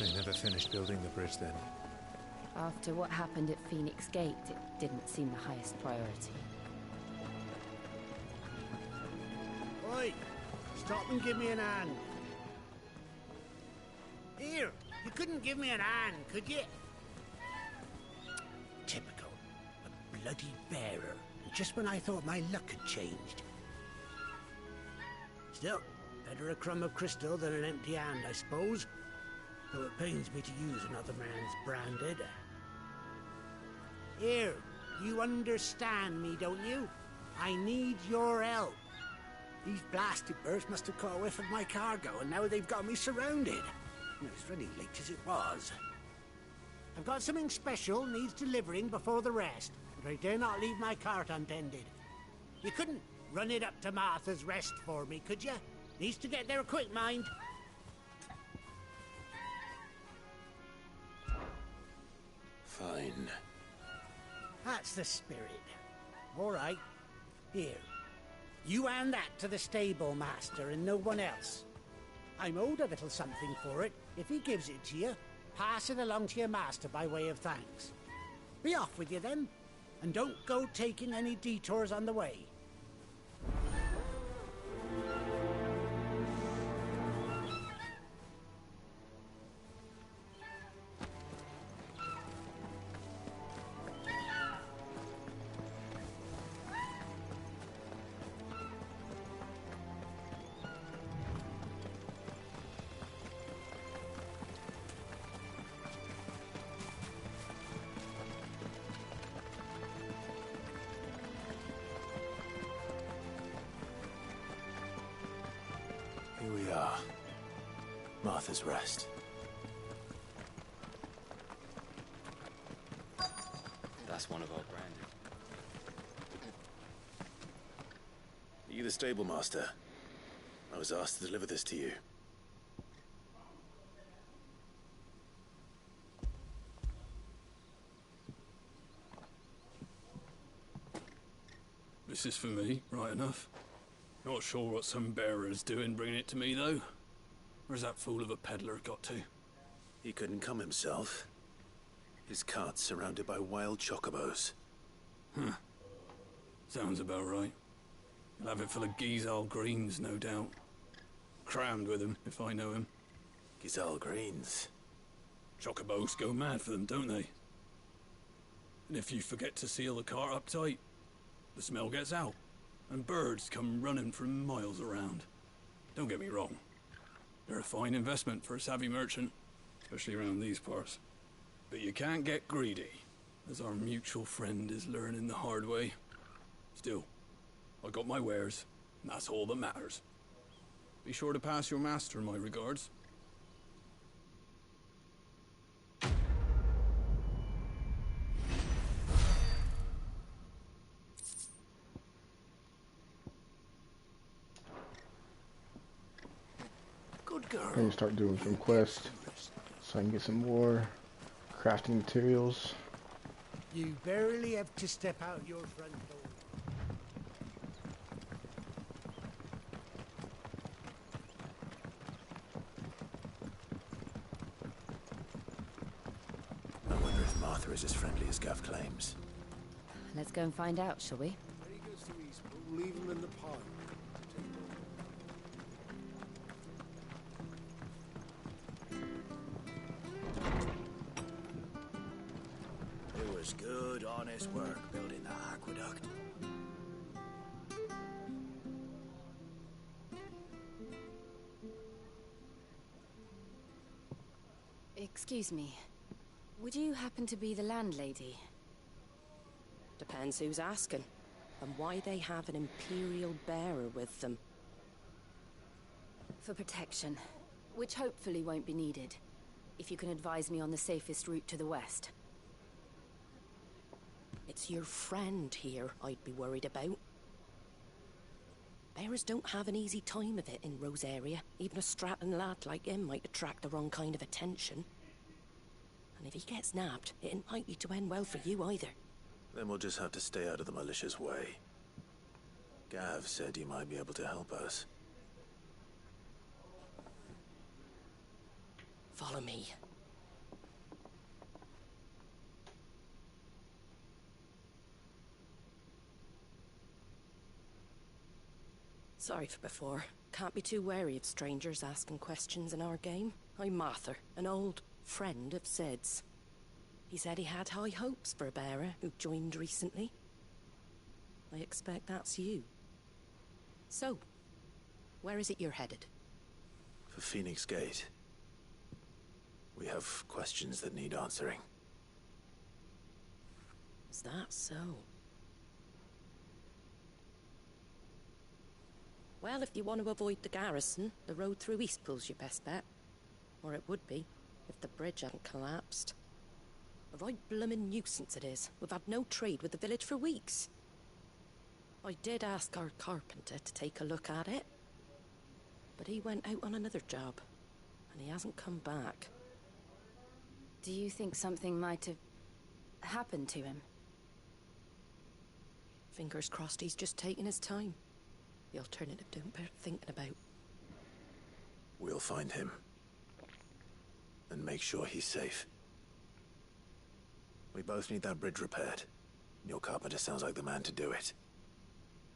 They never finished building the bridge then. After what happened at Phoenix Gate, it didn't seem the highest priority. Oi! Stop and give me an hand. Here, you couldn't give me an hand, could you? Typical. A bloody bearer. Just when I thought my luck had changed. Still, better a crumb of crystal than an empty hand, I suppose. Though it pains me to use another man's branded. Here, you understand me, don't you? I need your help. These blasted birds must have caught a whiff of my cargo, and now they've got me surrounded. And it's really late as it was. I've got something special needs delivering before the rest, but I dare not leave my cart untended. You couldn't run it up to Martha's Rest for me, could you? Needs to get there quick, mind. Fine. That's the spirit. All right. Here. You hand that to the stable master and no one else. I'm owed a little something for it. If he gives it to you, pass it along to your master by way of thanks. Be off with you then, and don't go taking any detours on the way. Here we are. Martha's Rest. That's one of our branded. Are you the stable master? I was asked to deliver this to you. This is for me, right enough. Not sure what some bearer's doing bringing it to me, though. Where's that fool of a peddler got to? He couldn't come himself. His cart's surrounded by wild chocobos. Huh. Sounds about right. He'll have it full of Gizal greens, no doubt. Crammed with them, if I know him. Gizal greens. Chocobos go mad for them, don't they? And if you forget to seal the cart up tight, the smell gets out, and birds come running from miles around. Don't get me wrong. They're a fine investment for a savvy merchant, especially around these parts. But you can't get greedy, as our mutual friend is learning the hard way. Still, I got my wares, and that's all that matters. Be sure to pass your master my regards. Good girl. I need to start doing some quests so I can get some more crafting materials. You barely have to step out your front door. I wonder if Martha is as friendly as Gav claims. Let's go and find out, shall we? When he goes to East, we'll leave him in the pond. It was good, honest work building that aqueduct. Excuse me. Would you happen to be the landlady? Depends who's asking, and why they have an Imperial bearer with them. For protection, which hopefully won't be needed. If you can advise me on the safest route to the west. It's your friend here I'd be worried about. Bearers don't have an easy time of it in Rose area. Even a Stratton lad like him might attract the wrong kind of attention. And if he gets nabbed, it ain't likely to end well for you either. Then we'll just have to stay out of the malicious way. Gav said he might be able to help us. Follow me. Sorry for before. Can't be too wary of strangers asking questions in our game. I'm Martha, an old friend of Sid's. He said he had high hopes for a bearer who joined recently. I expect that's you. So, where is it you're headed? For Phoenix Gate. We have questions that need answering. Is that so? Well, if you want to avoid the garrison, the road through Eastpool's your best bet. Or it would be, if the bridge hadn't collapsed. A right bloomin' nuisance it is. We've had no trade with the village for weeks. I did ask our carpenter to take a look at it. But he went out on another job, and he hasn't come back. Do you think something might have happened to him? Fingers crossed he's just taking his time. The alternative don't bear thinking about. We'll find him. And make sure he's safe. We both need that bridge repaired. Your carpenter sounds like the man to do it.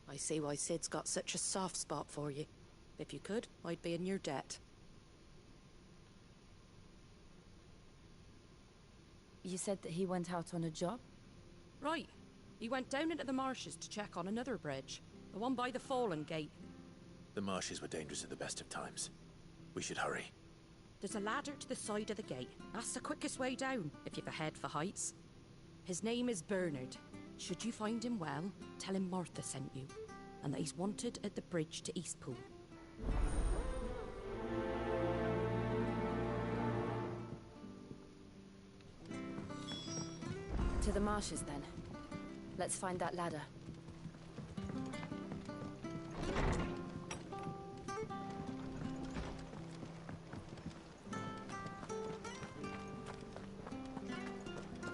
I see why Sid's got such a soft spot for you. If you could, I'd be in your debt. You said that he went out on a job? Right. He went down into the marshes to check on another bridge. The one by the Fallen Gate. The marshes were dangerous at the best of times. We should hurry. There's a ladder to the side of the gate. That's the quickest way down, if you've a head for heights. His name is Bernard. Should you find him well, tell him Martha sent you, and that he's wanted at the bridge to Eastpool. To the marshes, then. Let's find that ladder.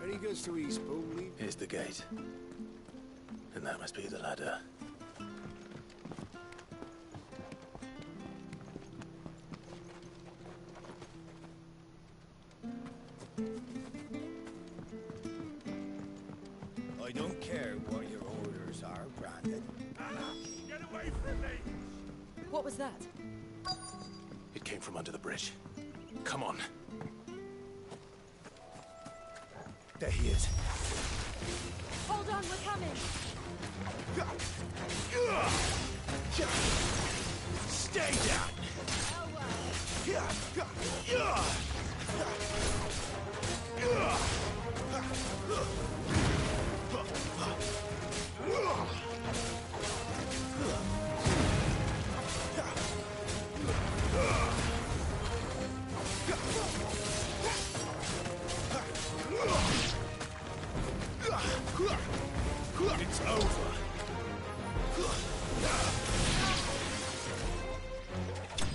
When he goes to Eastpool, leave... Here's the gate. And that must be the ladder. I don't care what your orders are, Brandon. Anna, get away from me! What was that? It came from under the bridge. Come on. There he is. Hold on, we're coming! Stay down! It's over.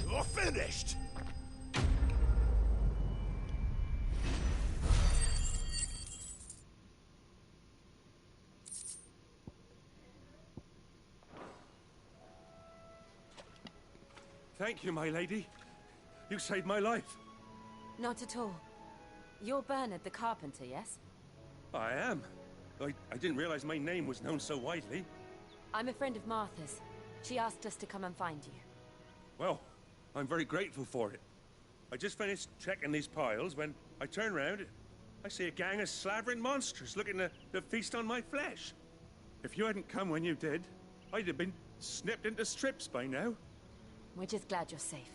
You're finished! Thank you, my lady. You saved my life. Not at all. You're Bernard the carpenter, yes? I am. I didn't realize my name was known so widely. I'm a friend of Martha's. She asked us to come and find you. Well, I'm very grateful for it. I just finished checking these piles when I turn round. I see a gang of slavering monsters looking to feast on my flesh. If you hadn't come when you did, I'd have been snipped into strips by now. We're just glad you're safe.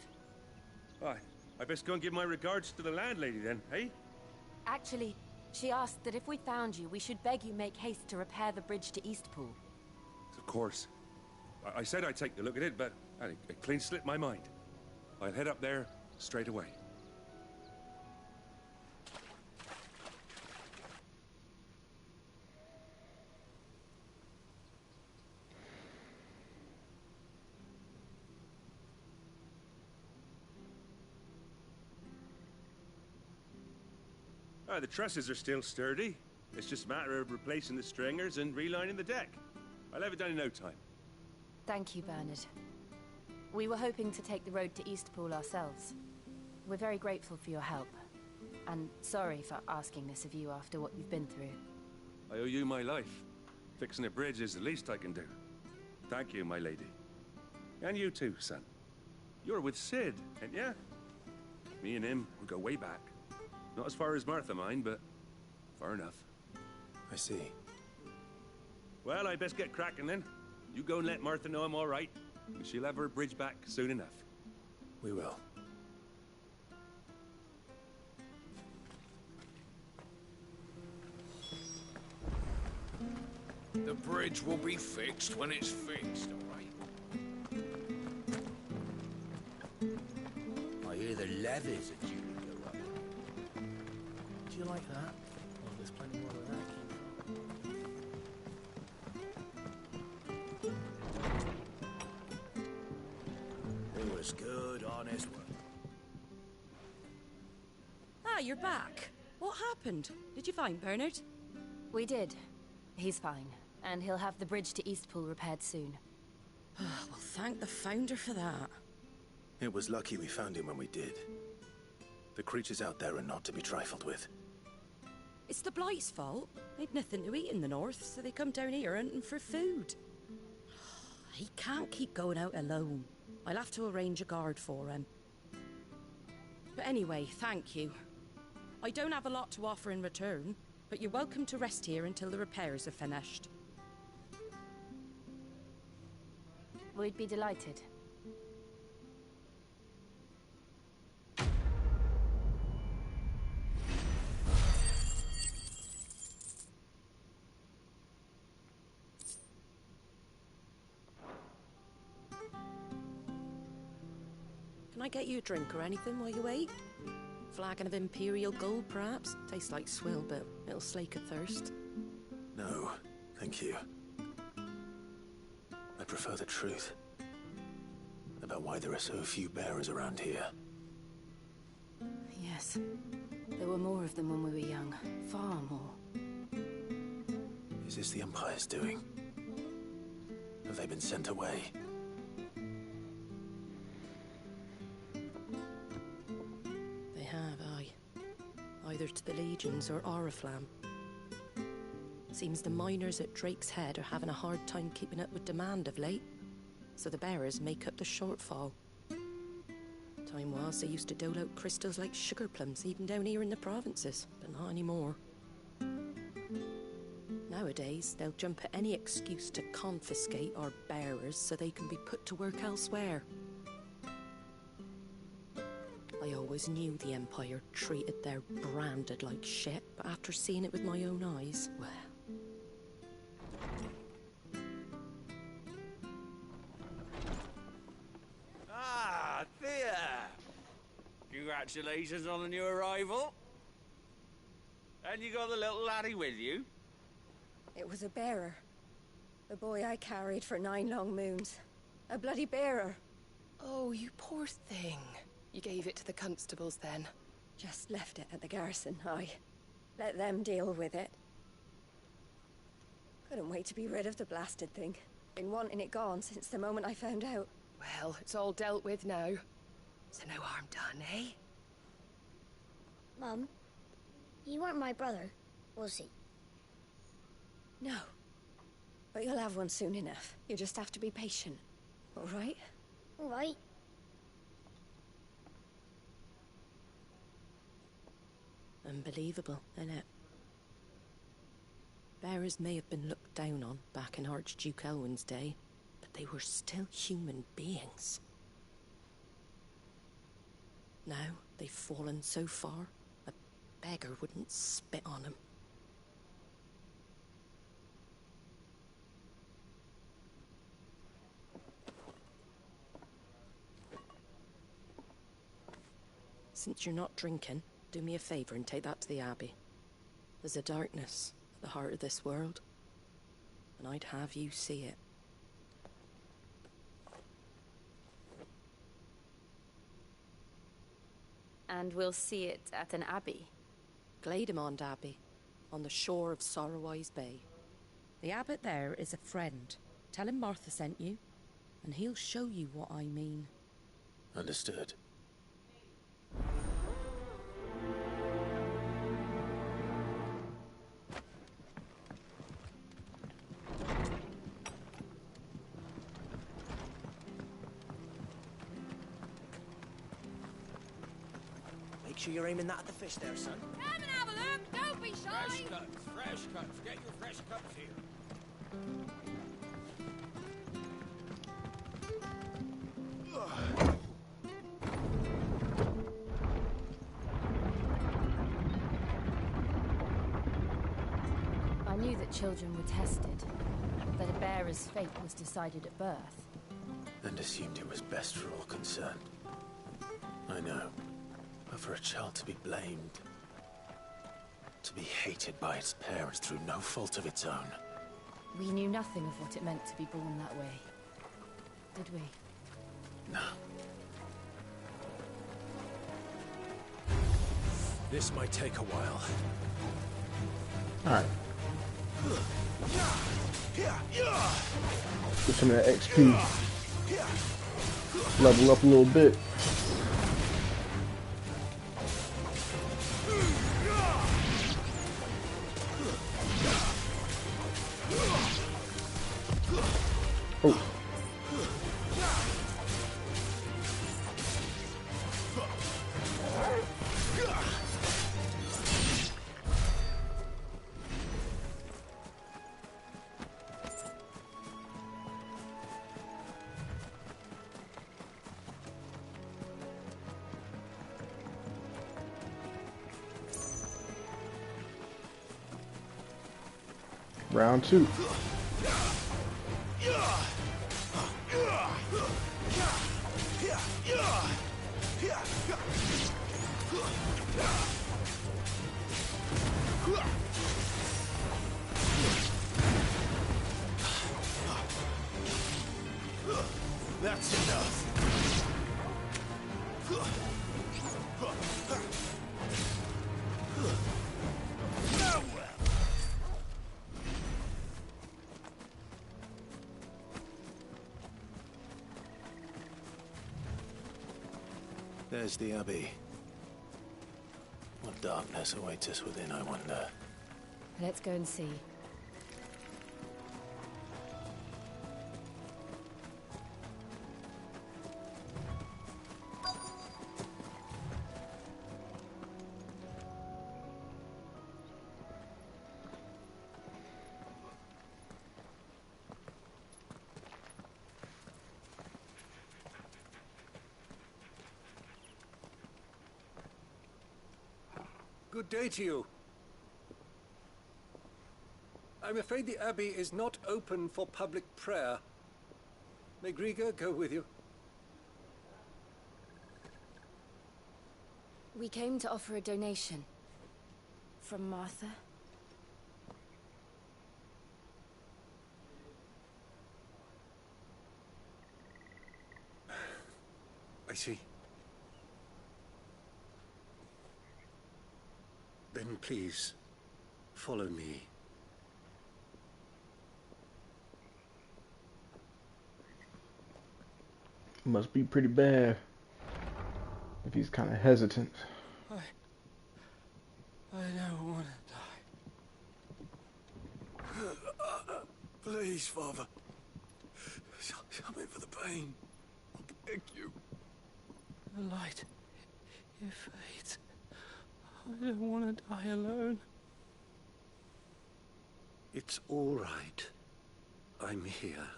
I best go and give my regards to the landlady then, eh? Actually, she asked that if we found you, we should beg you make haste to repair the bridge to Eastpool. Of course. I said I'd take a look at it, but it clean slipped my mind. I'll head up there straight away. The trusses are still sturdy. It's just a matter of replacing the stringers and relining the deck. I'll have it done in no time. Thank you, Bernard. We were hoping to take the road to Eastpool ourselves. We're very grateful for your help. And sorry for asking this of you after what you've been through. I owe you my life. Fixing a bridge is the least I can do. Thank you, my lady. And you too, son. You're with Sid, ain't ya? Me and him, we go way back. Not as far as Martha, mind, but far enough. I see. Well, I best get cracking then. You go and let Martha know I'm all right, and she'll have her bridge back soon enough. We will. The bridge will be fixed when it's fixed, all right? I hear the levies are due to go up. Do you like that? Well, there's plenty more where that came from. It was good, honest work. Ah, you're back. What happened? Did you find Bernard? We did. He's fine, and he'll have the bridge to Eastpool repaired soon. Well, thank the Founder for that. It was lucky we found him when we did. The creatures out there are not to be trifled with. It's the Blight's fault. They'd nothing to eat in the north, so they come down here hunting for food. He can't keep going out alone. I'll have to arrange a guard for him. But anyway, thank you. I don't have a lot to offer in return, but you're welcome to rest here until the repairs are finished. We'd be delighted. Can I get you a drink or anything while you wait? Flagon of Imperial Gold, perhaps? Tastes like swill, but it'll slake a thirst. No, thank you. I prefer the truth. About why there are so few bearers around here. Yes. There were more of them when we were young. Far more. Is this the Empire's doing? Have they been sent away? They have, aye. Either to the Legions or Oriflamme. Seems the miners at Drake's Head are having a hard time keeping up with demand of late, so the bearers make up the shortfall. Time was they used to dole out crystals like sugar plums even down here in the provinces, but not anymore. Nowadays, they'll jump at any excuse to confiscate our bearers so they can be put to work elsewhere. I always knew the Empire treated their branded like shit, but after seeing it with my own eyes, well... Ah, Thea! Congratulations on the new arrival. And you got the little laddie with you? It was a bearer. The boy I carried for 9 long moons. A bloody bearer. Oh, you poor thing. You gave it to the constables then? Just left it at the garrison, aye. Let them deal with it. Couldn't wait to be rid of the blasted thing. Been wanting it gone since the moment I found out. Well, it's all dealt with now. So no harm done, eh? Mum, you weren't my brother, was he? No. But you'll have one soon enough. You just have to be patient. All right? All right. Unbelievable, innit? Bearers may have been looked down on back in Archduke Elwin's day, but they were still human beings. Now they've fallen so far, a beggar wouldn't spit on them. Since you're not drinking, do me a favor and take that to the Abbey. There's a darkness at the heart of this world, and I'd have you see it. And we'll see it at an abbey? Glademond Abbey, on the shore of Sorrowwise Bay. The abbot there is a friend. Tell him Martha sent you, and he'll show you what I mean. Understood. Make sure you're aiming that at the fish there, son. Come and have a look. Don't be shy. Fresh cuts, fresh cuts. Get your fresh cuts here. I knew that children were tested, that a bearer's fate was decided at birth. And assumed it was best for all concerned. I know. But for a child to be blamed, to be hated by its parents through no fault of its own. We knew nothing of what it meant to be born that way, did we? No. This might take a while. Alright. Get some of that XP. Level up a little bit. Oh. Round 2. That's enough. There's the Abbey. What darkness awaits us within, I wonder. Let's go and see. Good day to you. I'm afraid the Abbey is not open for public prayer. May Griga go with you? We came to offer a donation. From Martha. I see. Then please, follow me. Must be pretty bad if he's kind of hesitant. I don't want to die. Please, Father. Help me for the pain. I beg you. The light. It fades. I don't want to die alone. It's all right. I'm here.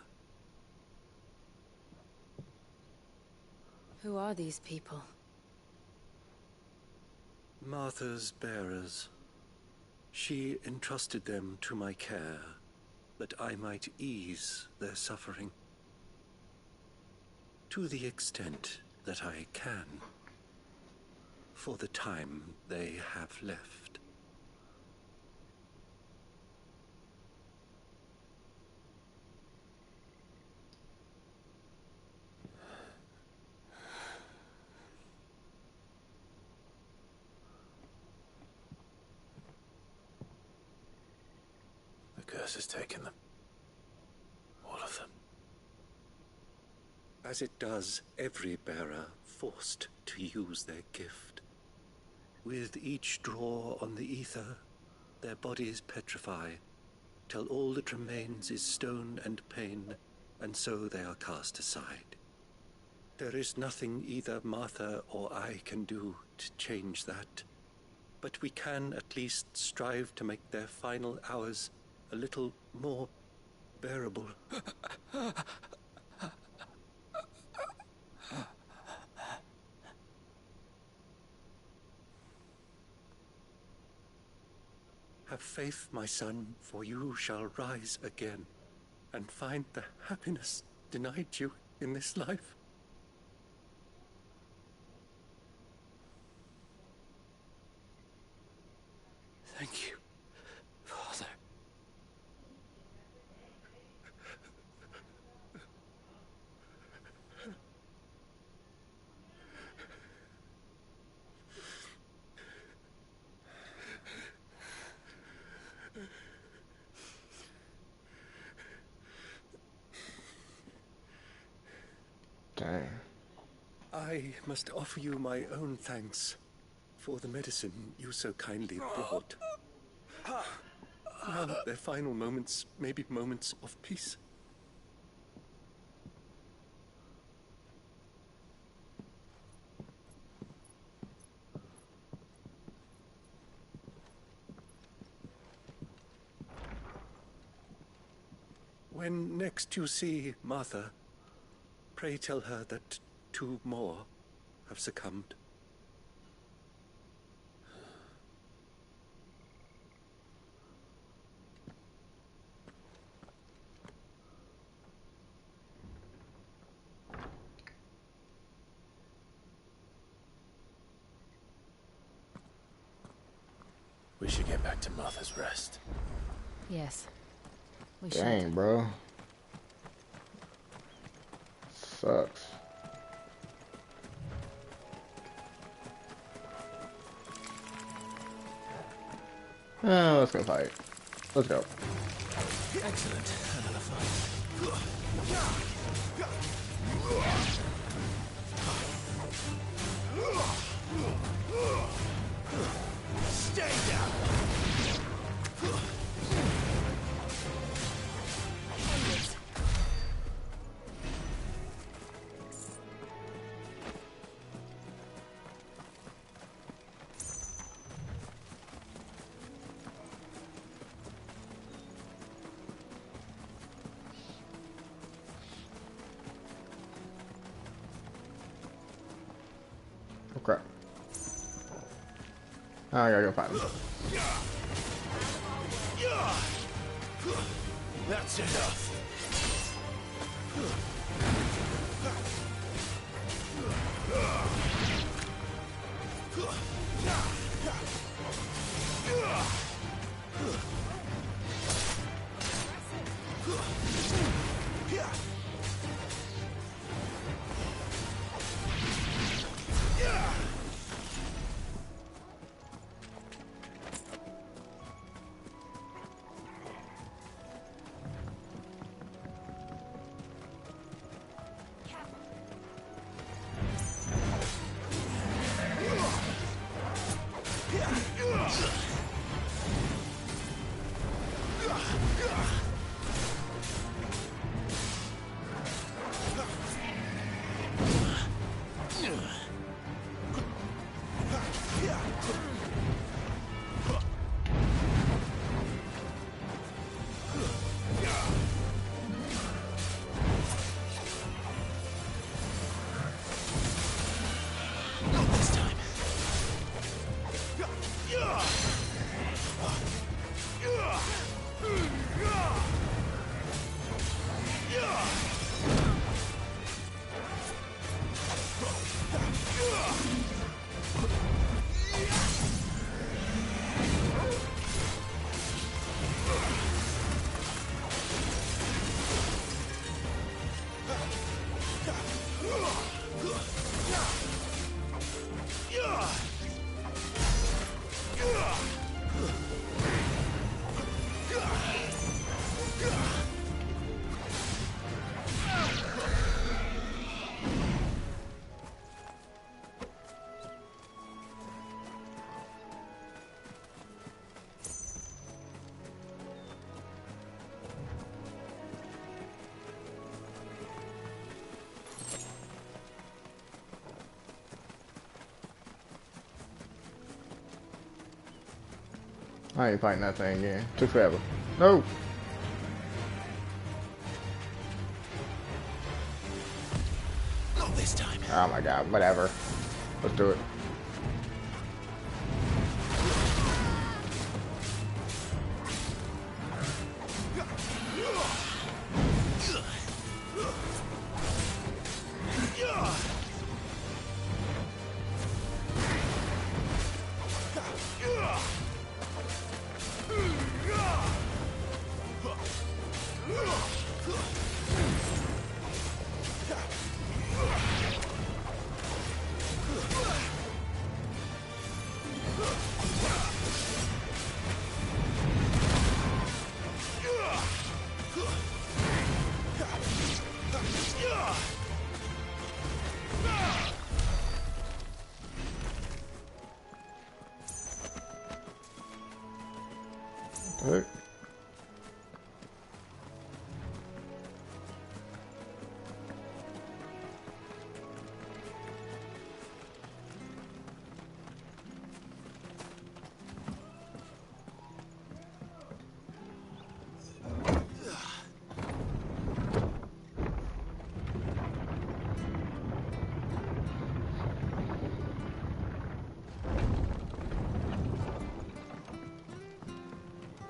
Who are these people? Martha's bearers. She entrusted them to my care, that I might ease their suffering. To the extent that I can. for the time they have left. The curse has taken them. All of them. As it does every bearer forced to use their gift. With each draw on the ether, their bodies petrify, till all that remains is stone and pain, and so they are cast aside. There is nothing either Martha or I can do to change that, but we can at least strive to make their final hours a little more bearable. Have faith, my son, for you shall rise again and find the happiness denied you in this life. Thank you, Father. Dang. I must offer you my own thanks for the medicine you so kindly brought. Now their final moments may be moments of peace. When next you see Martha, pray tell her that 2 more have succumbed. We should get back to Martha's Rest. Yes. We Dang, should. bro. Sucks. Let's go fight. Let's go. Excellent. Another fight. Stay down. Oh crap. Oh, I gotta go find him. That's enough. I ain't fighting that thing again. Took forever. No! Not this time. Oh my god, whatever. Let's do it. Hey.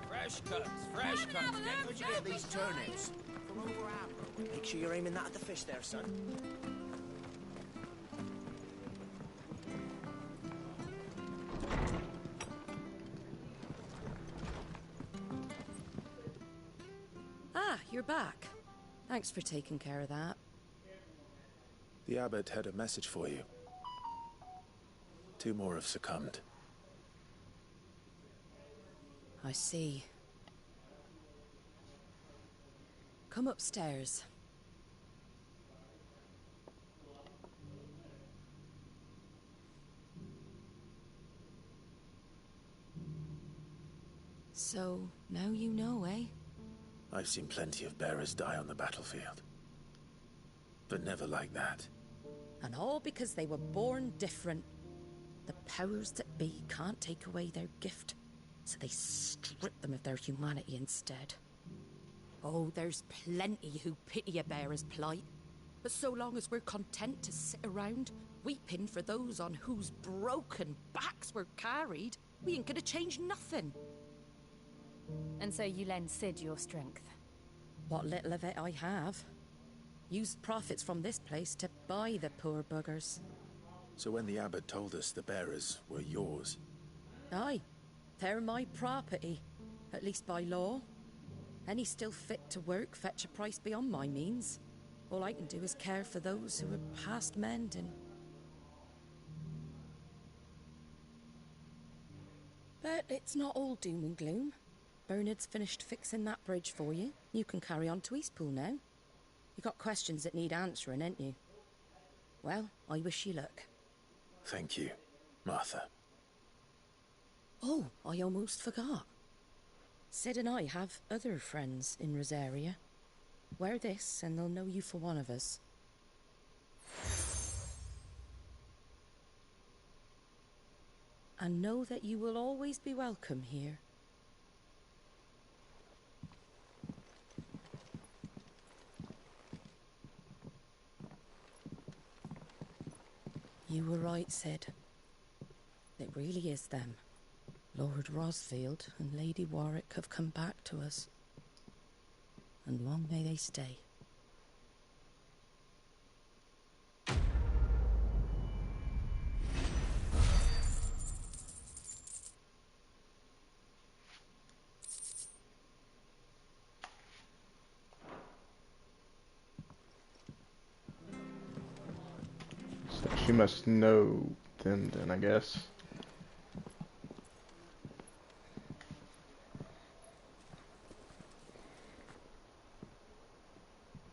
Fresh cuts, fresh cuts. Where'd you get these turnips? From over Amber. Make sure you're aiming that at the fish there, son. Ah, you're back. Thanks for taking care of that. The abbot had a message for you. 2 more have succumbed. I see. Come upstairs. So, now you know, eh? I've seen plenty of bearers die on the battlefield. But never like that. And all because they were born different. The powers that be can't take away their gift, so they strip them of their humanity instead. Oh, there's plenty who pity a bearer's plight. But so long as we're content to sit around, weeping for those on whose broken backs we're carried, we ain't gonna change nothing. And so you lend Sid your strength? What little of it I have. Used profits from this place to buy the poor buggers. So when the abbot told us the bearers were yours... Aye, they're my property, at least by law. Any still fit to work fetch a price beyond my means. All I can do is care for those who are past mending. But it's not all doom and gloom. Bernard's finished fixing that bridge for you. You can carry on to Eastpool now. You got questions that need answering, ain't you? Well, I wish you luck. Thank you, Martha. Oh, I almost forgot. Sid and I have other friends in Rosaria. Wear this and they'll know you for one of us. And know that you will always be welcome here. You were right, Sid. It really is them. Lord Rosfield and Lady Warwick have come back to us. And long may they stay. So she must know them then, I guess.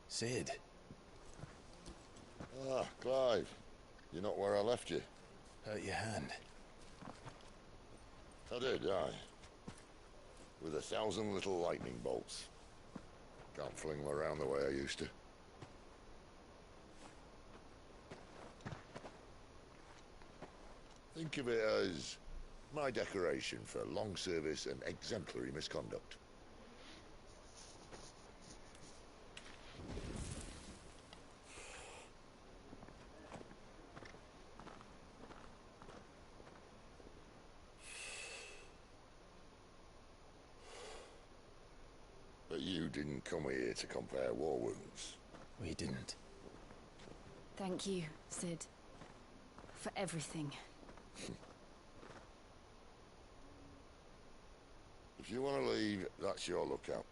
Sid. Ah, Clive. You're not where I left you. Hurt your hand. I did, aye. With 1,000 little lightning bolts. Can't fling them around the way I used to. Think of it as My decoration for long service and exemplary misconduct. But you didn't come here to compare war wounds. We didn't. Thank you, Sid. For everything. If you want to leave, that's your lookout.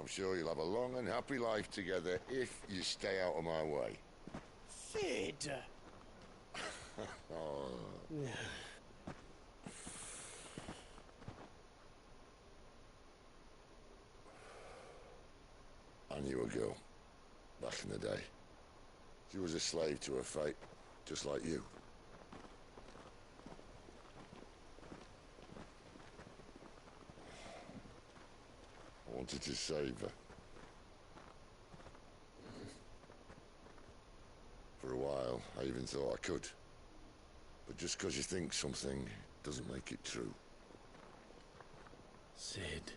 I'm sure you'll have a long and happy life together if you stay out of my way. Sid! Oh. I knew a girl, back in the day. She was a slave to her fate, just like you. I wanted to save her. For a while, I even thought I could. But just because you think something doesn't make it true. Sid.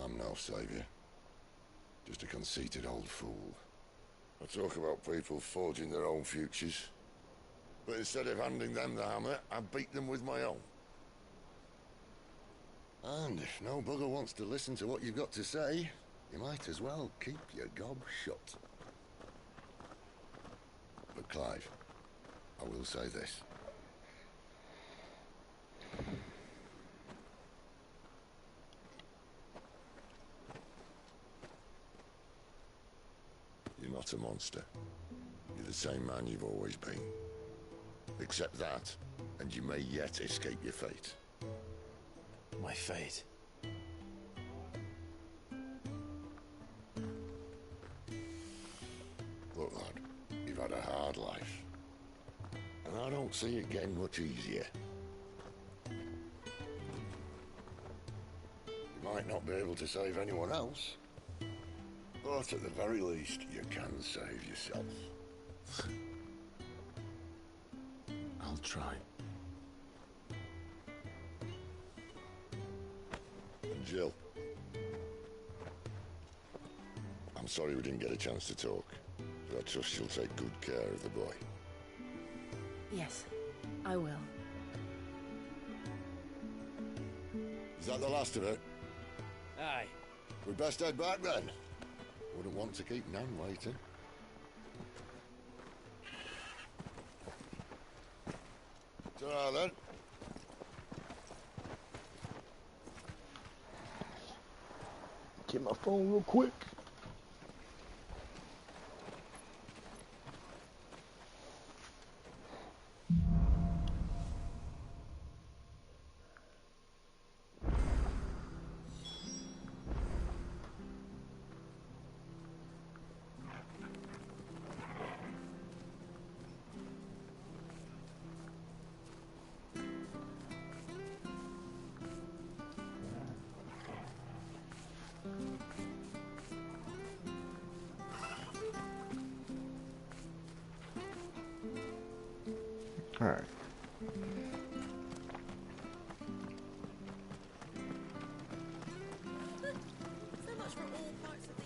I'm no savior. Just a conceited old fool. I talk about people forging their own futures. But instead of handing them the hammer, I beat them with my own. And if no bugger wants to listen to what you've got to say, you might as well keep your gob shut. But Clive, I will say this. You're not a monster. You're the same man you've always been. Accept that, and you may yet escape your fate. My fate? Look, lad, you've had a hard life. And I don't see it getting much easier. You might not be able to save anyone else, but at the very least, you can save yourself. I'll try. And Jill, I'm sorry we didn't get a chance to talk, but I trust she'll take good care of the boy. Yes, I will. Is that the last of it? Aye. We'd best head back then. Wouldn't want to keep Nan waiting. Ta-ra then. Get my phone real quick. All right. So much for all parts of the...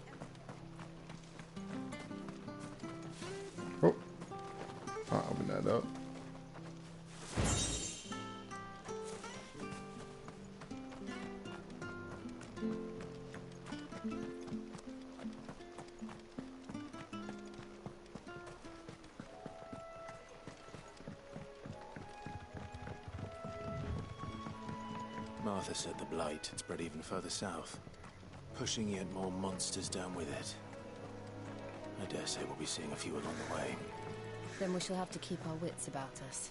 Oh, I'll open that up. Martha said the blight had spread even further south, pushing yet more monsters down with it. I dare say we'll be seeing a few along the way. Then we shall have to keep our wits about us.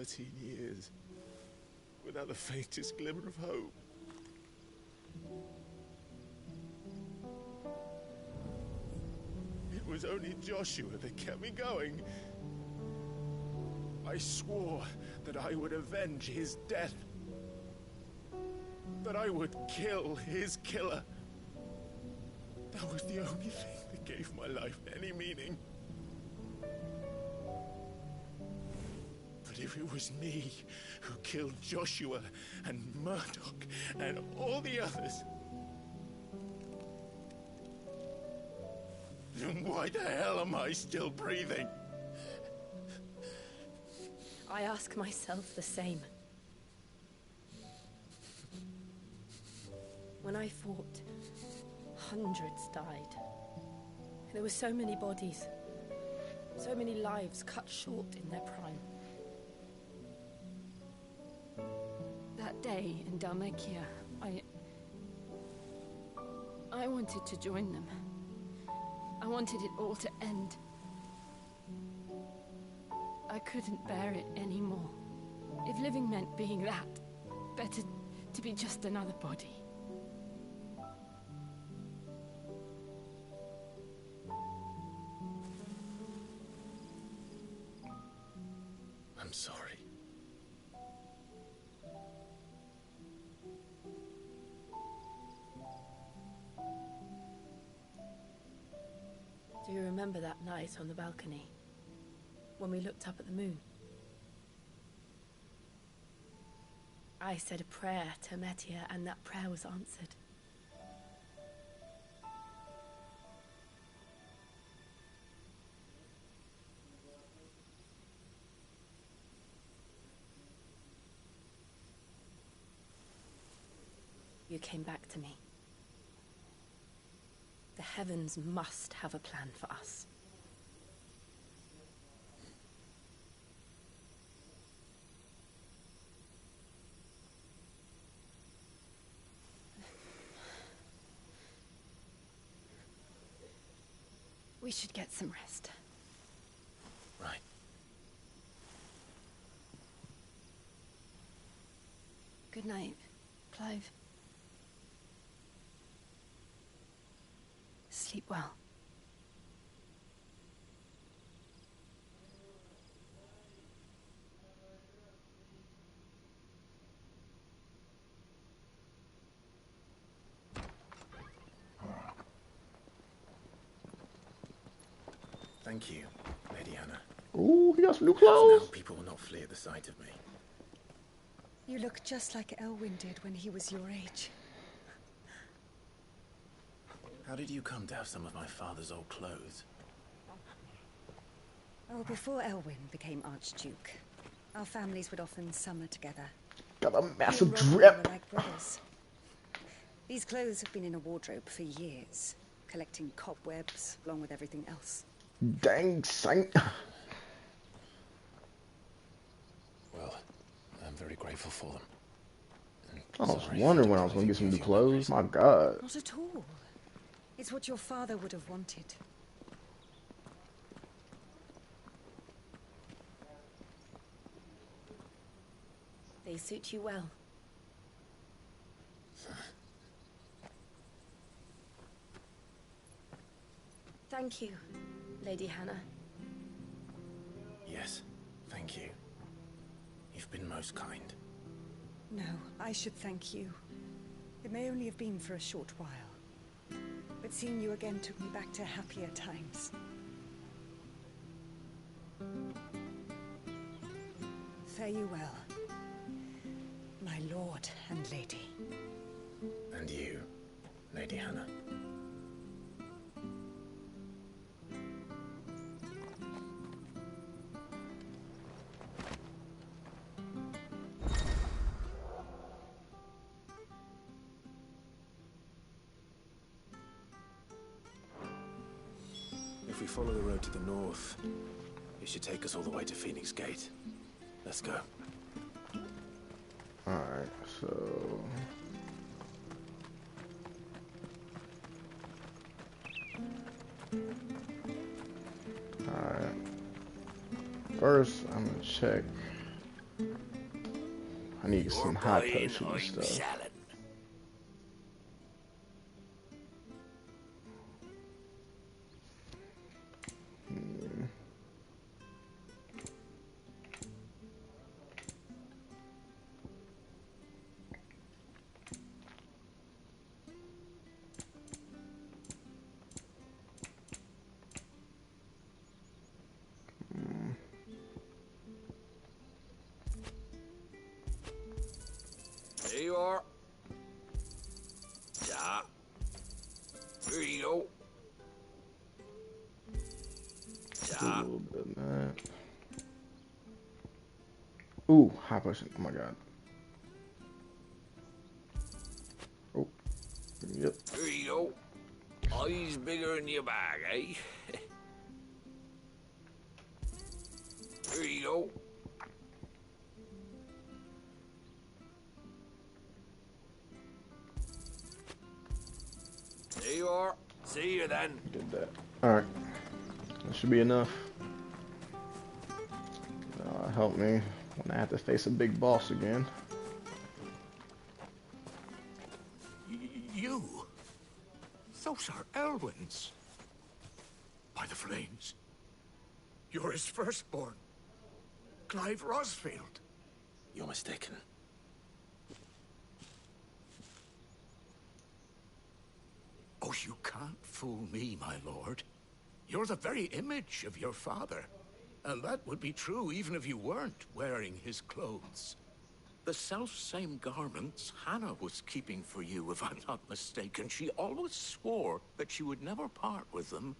13 years, without the faintest glimmer of hope. It was only Joshua that kept me going. I swore that I would avenge his death. That I would kill his killer. That was the only thing that gave my life any meaning. But if it was me who killed Joshua and Murdoch and all the others, then why the hell am I still breathing? I ask myself the same. When I fought, hundreds died. There were so many bodies, so many lives cut short in their prime. That day in Dalmekia, I wanted to join them. I wanted it all to end. I couldn't bear it anymore. If living meant being that, better to be just another body. I'm sorry. Do you remember that night on the balcony? When we looked up at the moon? I said a prayer to Metia, and that prayer was answered. You came back to me. The heavens must have a plan for us. We should get some rest. Right. Good night, Clive. Sleep well. Thank you, Lady Hannah. Ooh, he got some new clothes. Now people will not flee at the sight of me. You look just like Elwyn did when he was your age. How did you come to have some of my father's old clothes? Oh, before Elwyn became Archduke, our families would often summer together. Got a massive He and Robin drip. were like brothers. These clothes have been in a wardrobe for years, collecting cobwebs along with everything else. Dang saint. Well, I'm very grateful for them. I was wondering when I was going to get some new clothes. My God. Not at all. It's what your father would have wanted. They suit you well. Thank you, Lady Hannah. Yes, thank you. You've been most kind. No, I should thank you. It may only have been for a short while, but seeing you again took me back to happier times. Fare you well, my lord and lady. And you, Lady Hannah. If we follow the road to the north, it should take us all the way to Phoenix Gate. Let's go. Alright, so... Alright. First, I'm gonna check need some high potion and stuff. selling. There you are. Yeah. Here you go. A little bit of that. Ooh, high potion. Oh my god. Oh. Yep. Here you go. Eyes bigger than your bag, eh? Here you go. There you are. See you then. Did that. Alright. That should be enough. Help me when I have to face a big boss again. You? Those are Elwyn's. By the flames. You're his firstborn. Clive Rosfield. You're mistaken. Oh, you can't fool me, my lord. You're the very image of your father. And that would be true even if you weren't wearing his clothes. The self-same garments Hannah was keeping for you, if I'm not mistaken. She always swore that she would never part with them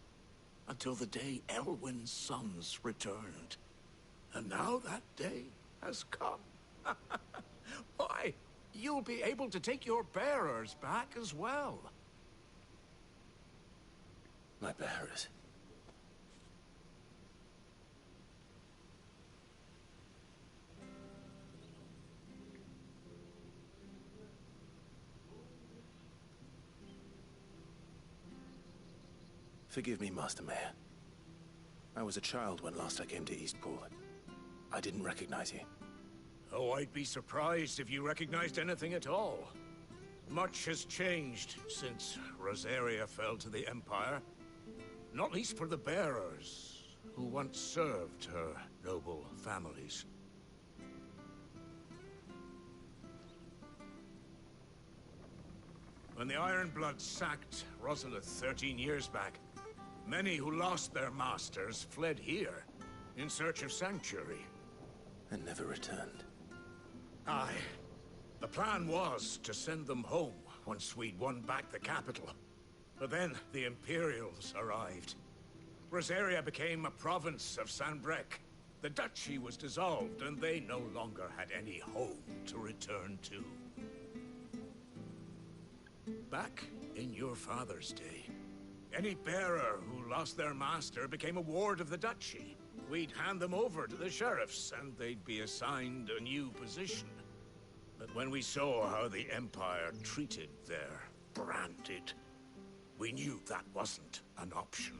until the day Elwyn's sons returned. And now that day has come. Why, you'll be able to take your bearers back as well. My bearers? Forgive me, Master Mayor. I was a child when last I came to Eastpool. I didn't recognize you. Oh, I'd be surprised if you recognized anything at all. Much has changed since Rosaria fell to the Empire. Not least for the bearers, who once served her noble families. When the Ironbloods sacked Rosalith 13 years back, many who lost their masters fled here in search of sanctuary. And never returned. Aye. The plan was to send them home once we'd won back the capital. But then the Imperials arrived. Rosaria became a province of Sanbreque. The duchy was dissolved, and they no longer had any home to return to. Back in your father's day, any bearer who lost their master became a ward of the duchy. We'd hand them over to the sheriffs, and they'd be assigned a new position. But when we saw how the Empire treated their branded, we knew that wasn't an option.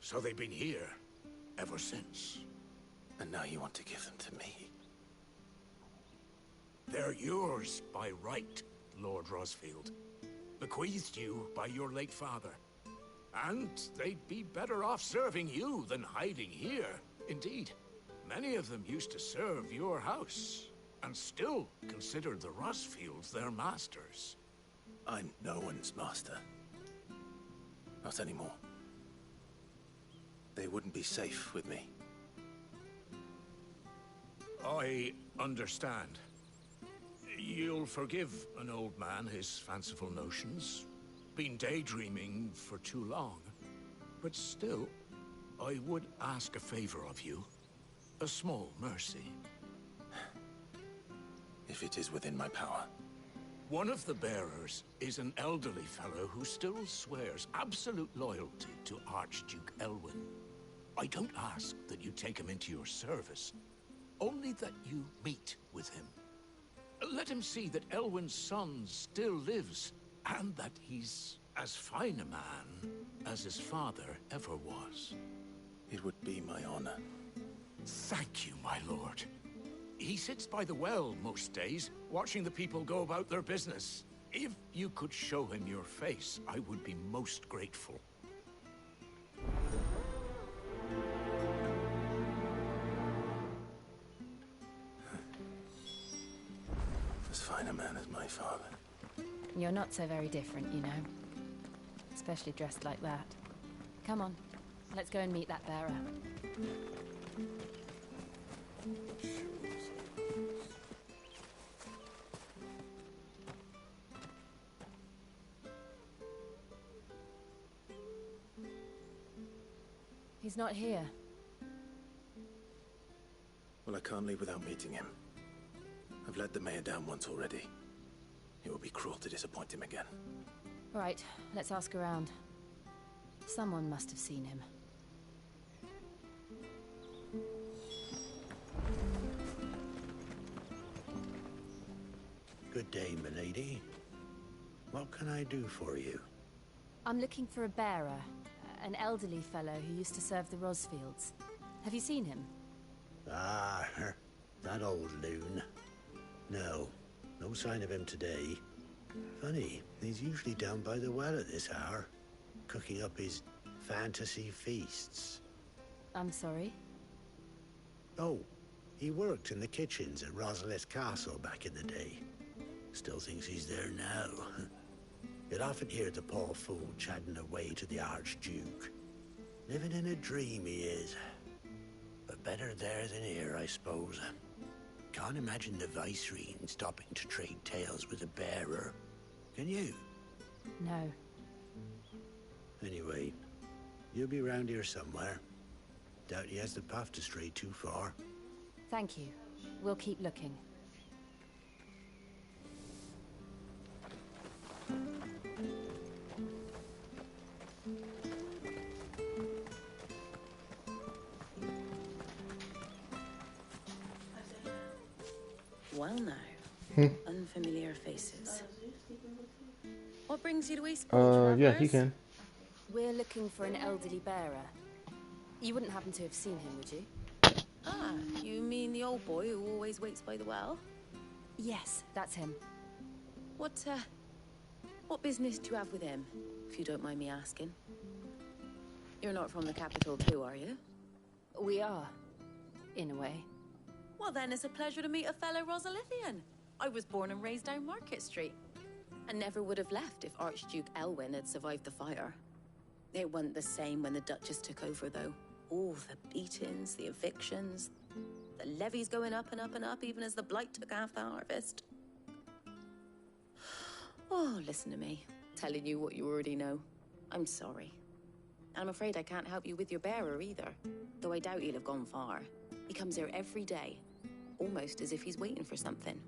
So they've been here ever since. And now you want to give them to me? They're yours by right, Lord Rosfield. Bequeathed you by your late father. And they'd be better off serving you than hiding here. Indeed, many of them used to serve your house, and still considered the Rosfields their masters. I'm no one's master. Not anymore. They wouldn't be safe with me. I understand. You'll forgive an old man his fanciful notions. Been daydreaming for too long. But still, I would ask a favor of you. A small mercy. If it is within my power. One of the bearers is an elderly fellow who still swears absolute loyalty to Archduke Elwyn. I don't ask that you take him into your service, only that you meet with him. Let him see that Elwyn's son still lives, and that he's as fine a man as his father ever was. It would be my honor. Thank you, my lord. He sits by the well most days, watching the people go about their business. If you could show him your face, I would be most grateful. As fine a man as my father. You're not so very different, you know. Especially dressed like that. Come on, let's go and meet that bearer. He's not here. Well, I can't leave without meeting him. I've let the mayor down once already. It would be cruel to disappoint him again. Right, let's ask around. Someone must have seen him. Good day, milady. What can I do for you? I'm looking for a bearer, an elderly fellow who used to serve the Rosfields. Have you seen him? Ah, that old loon. No, no sign of him today. Funny, he's usually down by the well at this hour, cooking up his fantasy feasts. I'm sorry? Oh, he worked in the kitchens at Rosalith Castle back in the day. Still thinks he's there now. You'd often hear the poor fool chatting away to the Archduke. Living in a dream he is. But better there than here, I suppose. Can't imagine the Viceroy stopping to trade tales with a bearer. Can you? No. Anyway, you'll be round here somewhere. Doubt he has the path to stray too far. Thank you. We'll keep looking. Well now, unfamiliar faces. What brings you to Eastport, yeah, he can. We're looking for an elderly bearer. You wouldn't happen to have seen him, would you? Ah, you mean the old boy who always waits by the well? Yes, that's him. What business do you have with him, if you don't mind me asking? You're not from the capital too, are you? We are, in a way. Well then, it's a pleasure to meet a fellow Rosalithian. I was born and raised down Market Street. And never would have left if Archduke Elwyn had survived the fire. It wasn't the same when the Duchess took over, though. All the beatings, the evictions, the levies going up and up and up, even as the blight took half the harvest. Oh, listen to me, telling you what you already know. I'm sorry. And I'm afraid I can't help you with your bearer either, though I doubt he'll have gone far. He comes here every day, almost as if he's waiting for something.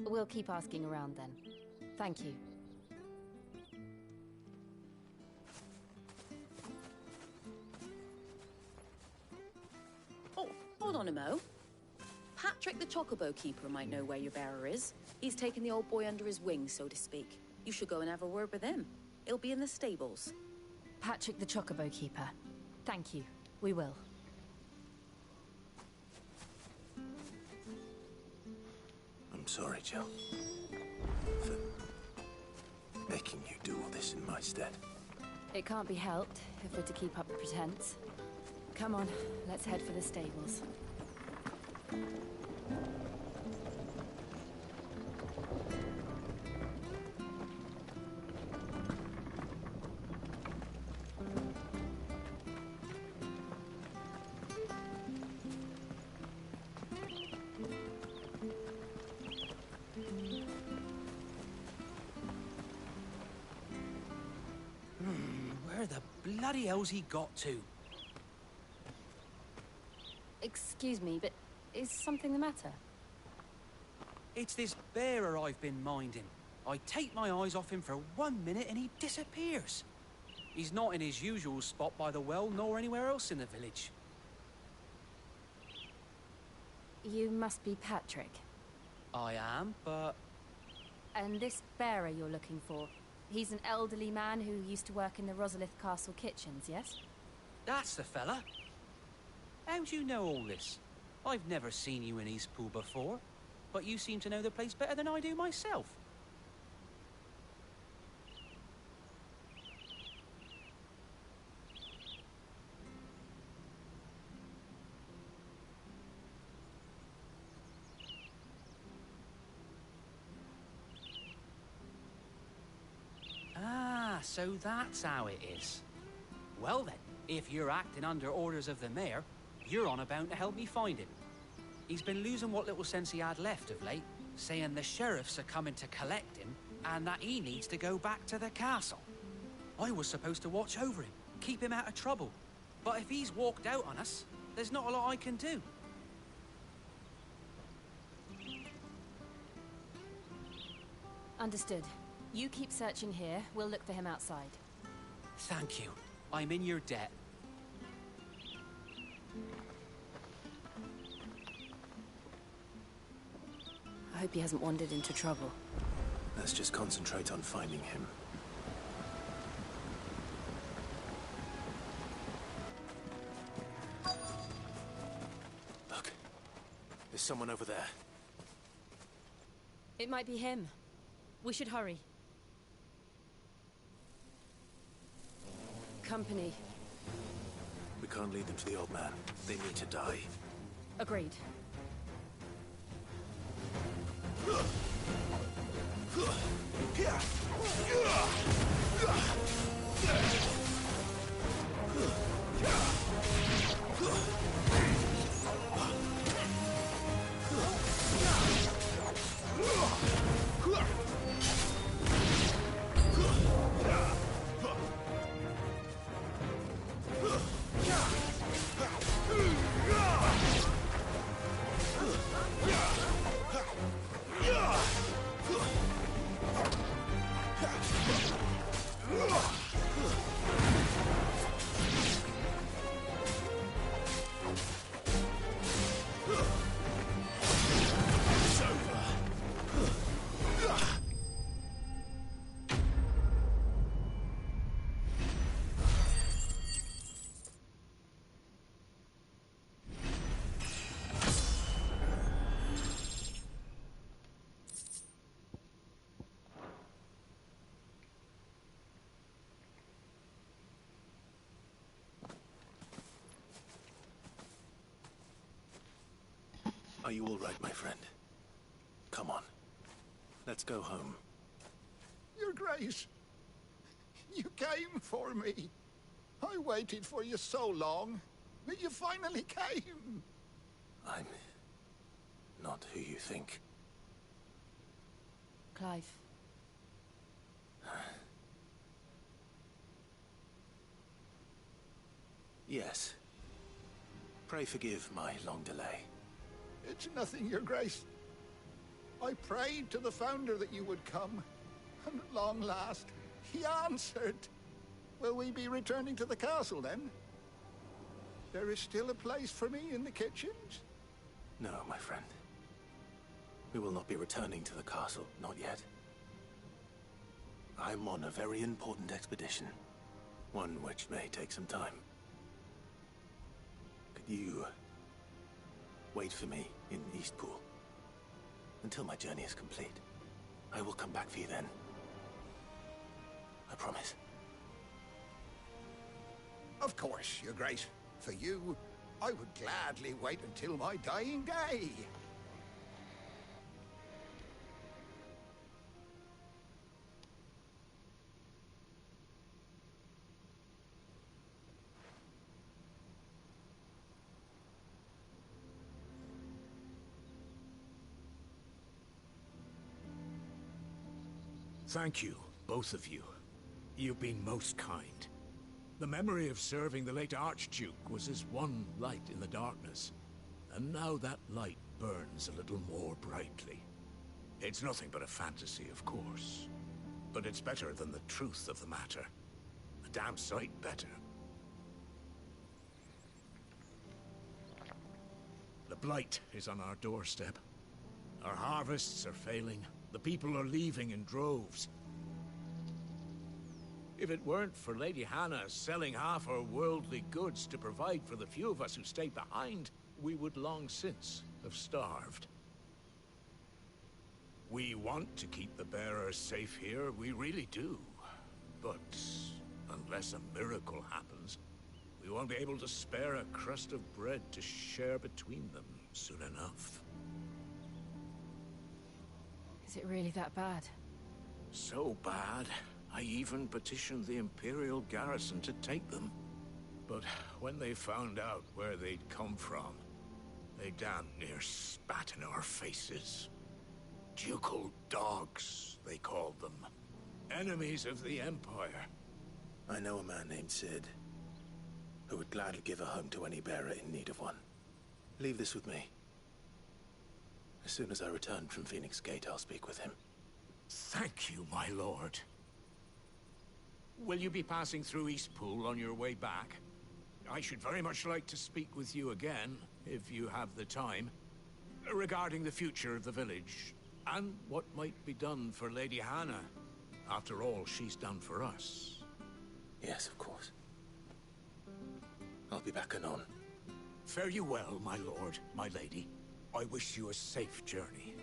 We'll keep asking around then. Thank you. Oh, hold on a mo. Patrick the Chocobo Keeper might know where your bearer is. He's taken the old boy under his wing, so to speak. You should go and have a word with him. He'll be in the stables. Patrick the Chocobo Keeper. Thank you. We will. I'm sorry, Jill. For making you do all this in my stead. It can't be helped if we're to keep up the pretense. Come on, let's head for the stables. Where the bloody hell's he got to? Excuse me, but is something the matter? It's this bearer I've been minding. I take my eyes off him for 1 minute and he disappears. He's not in his usual spot by the well, nor anywhere else in the village. You must be Patrick. I am, but... And this bearer you're looking for, he's an elderly man who used to work in the Rosalith Castle kitchens, yes? That's the fella. How do you know all this? I've never seen you in Eastpool before, but you seem to know the place better than I do myself. Ah, so that's how it is. Well then, if you're acting under orders of the mayor, you're on about to help me find him. He's been losing what little sense he had left of late, saying the sheriffs are coming to collect him and that he needs to go back to the castle. I was supposed to watch over him, keep him out of trouble. But if he's walked out on us, there's not a lot I can do. Understood. You keep searching here, we'll look for him outside. Thank you. I'm in your debt. I hope he hasn't wandered into trouble. Let's just concentrate on finding him. Look. There's someone over there. It might be him. We should hurry. Company. We can't lead them to the old man. They need to die. Agreed. Are you all right, my friend? Come on. Let's go home. Your Grace, you came for me. I waited for you so long, but you finally came. I'm not who you think. Clive. Yes. Pray forgive my long delay. It's nothing, Your Grace. I prayed to the Founder that you would come, and at long last, he answered. Will we be returning to the castle, then? There is still a place for me in the kitchens? No, my friend. We will not be returning to the castle, not yet. I'm on a very important expedition. One which may take some time. Could you wait for me in Eastpool until my journey is complete? I will come back for you then. I promise. Of course, Your Grace. For you, I would gladly wait until my dying day. Thank you, both of you. You've been most kind. The memory of serving the late Archduke was as one light in the darkness, and now that light burns a little more brightly. It's nothing but a fantasy, of course, but it's better than the truth of the matter. A damn sight better. The blight is on our doorstep. Our harvests are failing. The people are leaving in droves. If it weren't for Lady Hannah selling half her worldly goods to provide for the few of us who stayed behind, we would long since have starved. We want to keep the bearers safe here, we really do. But unless a miracle happens, we won't be able to spare a crust of bread to share between them soon enough. Is it really that bad? So bad, I even petitioned the Imperial garrison to take them. But when they found out where they'd come from, they damn near spat in our faces. Ducal dogs, they called them. Enemies of the Empire. I know a man named Sid, who would gladly give a home to any bearer in need of one. Leave this with me. As soon as I return from Phoenix Gate, I'll speak with him. Thank you, my lord. Will you be passing through Eastpool on your way back? I should very much like to speak with you again, if you have the time, regarding the future of the village, and what might be done for Lady Hannah. After all she's done for us. Yes, of course. I'll be back anon. Fare you well, my lord, my lady. I wish you a safe journey.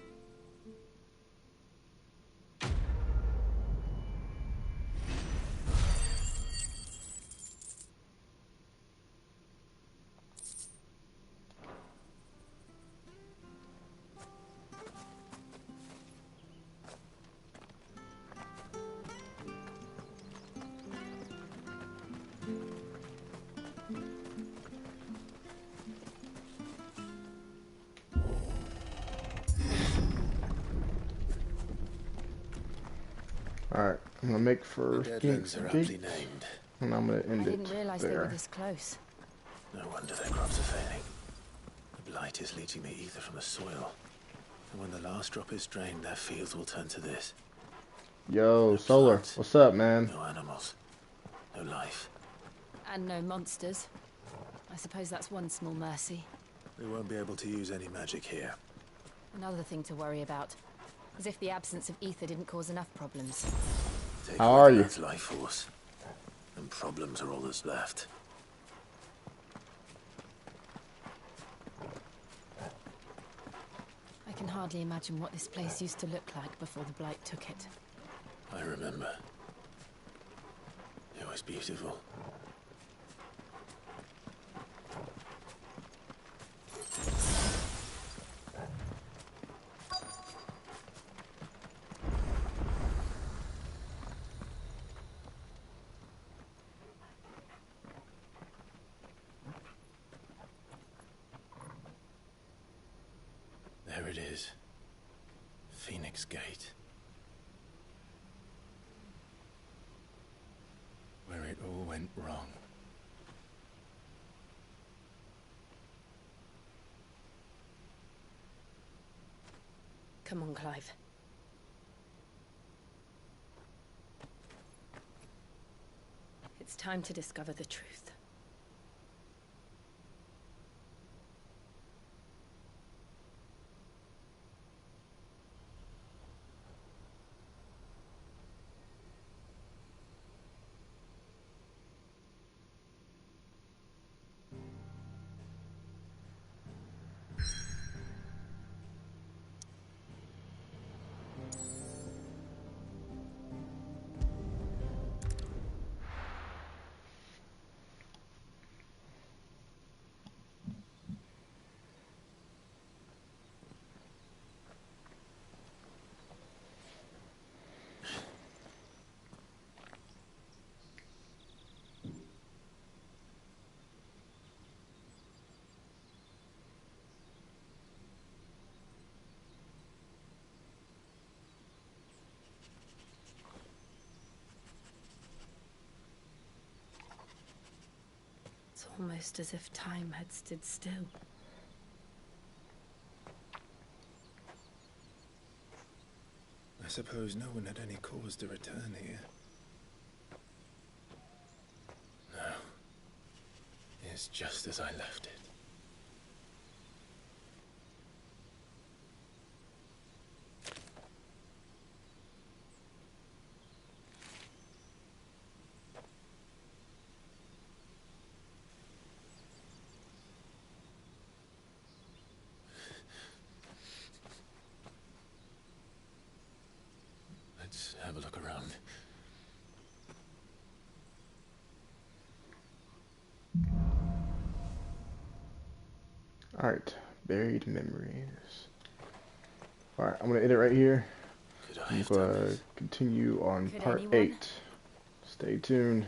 Alright, I'm gonna make for The Phoenix Deadlands are Gate, aptly named. and I'm gonna end I it didn't realize they were there. this close. No wonder their crops are failing. The blight is leaching the ether from the soil. And when the last drop is drained, their fields will turn to this. Yo, No Solar, plants, what's up, man? no animals, no life. And no monsters. I suppose that's one small mercy. We won't be able to use any magic here. Another thing to worry about. As if the absence of ether didn't cause enough problems. Take How away are the you? lad's life force, and problems are all that's left. I can hardly imagine what this place used to look like before the Blight took it. I remember. It was beautiful. There it is. Phoenix Gate. Where it all went wrong. Come on, Clive. It's time to discover the truth. It's almost as if time had stood still. I suppose no one had any cause to return here. No. It's just as I left it. Let's have a look around. Alright, buried memories. Alright, I'm gonna end it right here. Could I I'm have gonna done this? continue on Could part anyone? 8. Stay tuned.